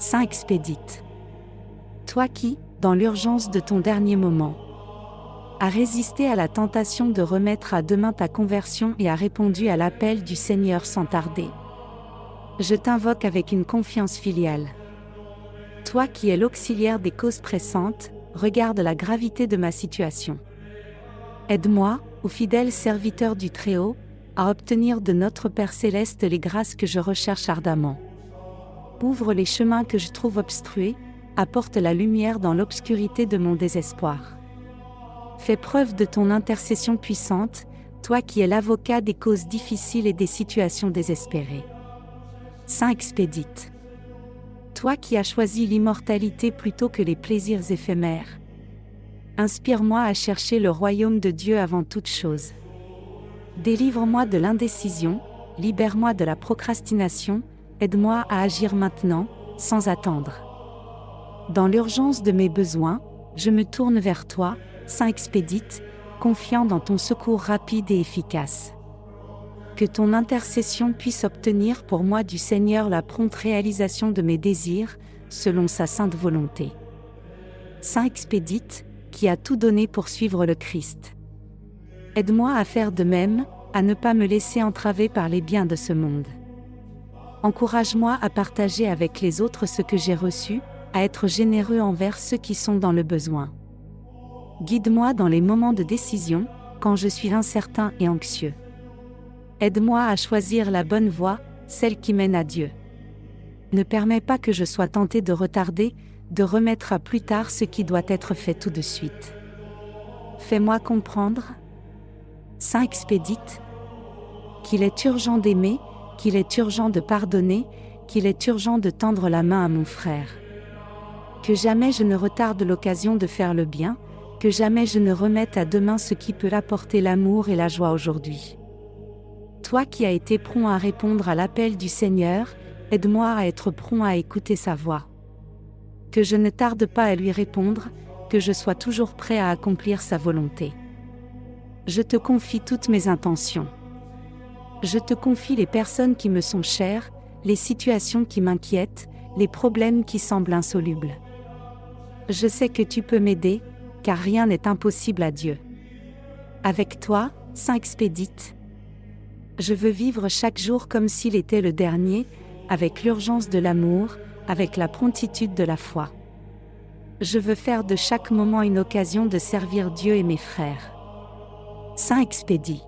Saint Expédite. Toi qui, dans l'urgence de ton dernier moment, as résisté à la tentation de remettre à demain ta conversion et as répondu à l'appel du Seigneur sans tarder. Je t'invoque avec une confiance filiale. Toi qui es l'auxiliaire des causes pressantes, regarde la gravité de ma situation. Aide-moi, ô fidèle serviteur du Très-Haut, à obtenir de notre Père Céleste les grâces que je recherche ardemment. Ouvre les chemins que je trouve obstrués, apporte la lumière dans l'obscurité de mon désespoir. Fais preuve de ton intercession puissante, toi qui es l'avocat des causes difficiles et des situations désespérées. Saint Expédite. Toi qui as choisi l'immortalité plutôt que les plaisirs éphémères. Inspire-moi à chercher le royaume de Dieu avant toute chose. Délivre-moi de l'indécision, libère-moi de la procrastination, aide-moi à agir maintenant, sans attendre. Dans l'urgence de mes besoins, je me tourne vers toi, Saint Expédite, confiant dans ton secours rapide et efficace. Que ton intercession puisse obtenir pour moi du Seigneur la prompte réalisation de mes désirs, selon sa sainte volonté. Saint Expédite, qui a tout donné pour suivre le Christ. Aide-moi à faire de même, à ne pas me laisser entraver par les biens de ce monde. Encourage-moi à partager avec les autres ce que j'ai reçu, à être généreux envers ceux qui sont dans le besoin. Guide-moi dans les moments de décision, quand je suis incertain et anxieux. Aide-moi à choisir la bonne voie, celle qui mène à Dieu. Ne permets pas que je sois tenté de retarder, de remettre à plus tard ce qui doit être fait tout de suite. Fais-moi comprendre, Saint Expédite, qu'il est urgent d'aimer, qu'il est urgent de pardonner, qu'il est urgent de tendre la main à mon frère. Que jamais je ne retarde l'occasion de faire le bien, que jamais je ne remette à demain ce qui peut apporter l'amour et la joie aujourd'hui. Toi qui as été prompt à répondre à l'appel du Seigneur, aide-moi à être prompt à écouter sa voix. Que je ne tarde pas à lui répondre, que je sois toujours prêt à accomplir sa volonté. Je te confie toutes mes intentions. Je te confie les personnes qui me sont chères, les situations qui m'inquiètent, les problèmes qui semblent insolubles. Je sais que tu peux m'aider, car rien n'est impossible à Dieu. Avec toi, Saint Expédite, je veux vivre chaque jour comme s'il était le dernier, avec l'urgence de l'amour, avec la promptitude de la foi. Je veux faire de chaque moment une occasion de servir Dieu et mes frères. Saint Expédite.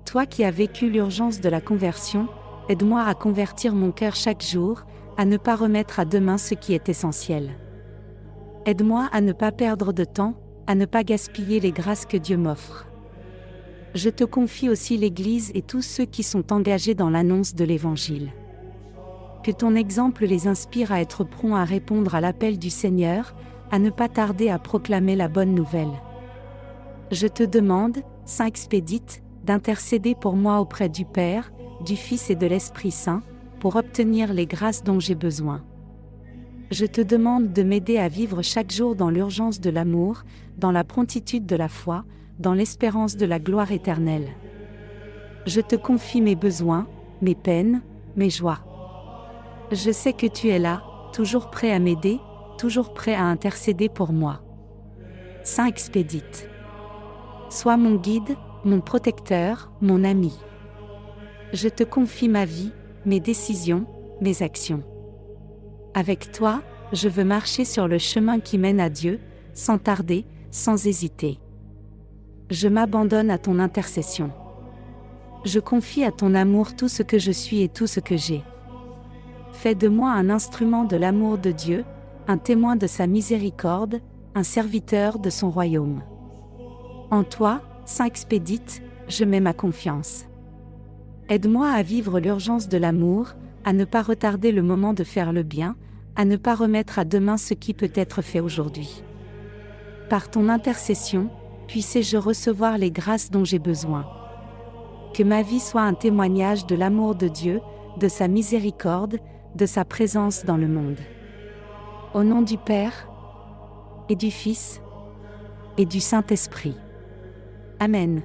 Toi qui as vécu l'urgence de la conversion, aide-moi à convertir mon cœur chaque jour, à ne pas remettre à demain ce qui est essentiel. Aide-moi à ne pas perdre de temps, à ne pas gaspiller les grâces que Dieu m'offre. Je te confie aussi l'Église et tous ceux qui sont engagés dans l'annonce de l'Évangile. Que ton exemple les inspire à être prompts à répondre à l'appel du Seigneur, à ne pas tarder à proclamer la bonne nouvelle. Je te demande, Saint Expédite, d'intercéder pour moi auprès du Père, du Fils et de l'Esprit Saint, pour obtenir les grâces dont j'ai besoin. Je te demande de m'aider à vivre chaque jour dans l'urgence de l'amour, dans la promptitude de la foi, dans l'espérance de la gloire éternelle. Je te confie mes besoins, mes peines, mes joies. Je sais que tu es là, toujours prêt à m'aider, toujours prêt à intercéder pour moi. Saint Expédite. Sois mon guide, mon protecteur, mon ami. Je te confie ma vie, mes décisions, mes actions. Avec toi, je veux marcher sur le chemin qui mène à Dieu, sans tarder, sans hésiter. Je m'abandonne à ton intercession. Je confie à ton amour tout ce que je suis et tout ce que j'ai. Fais de moi un instrument de l'amour de Dieu, un témoin de sa miséricorde, un serviteur de son royaume. En toi, Saint Expédite, je mets ma confiance. Aide-moi à vivre l'urgence de l'amour, à ne pas retarder le moment de faire le bien, à ne pas remettre à demain ce qui peut être fait aujourd'hui. Par ton intercession, puisse-je recevoir les grâces dont j'ai besoin. Que ma vie soit un témoignage de l'amour de Dieu, de sa miséricorde, de sa présence dans le monde. Au nom du Père, et du Fils, et du Saint-Esprit. Amen.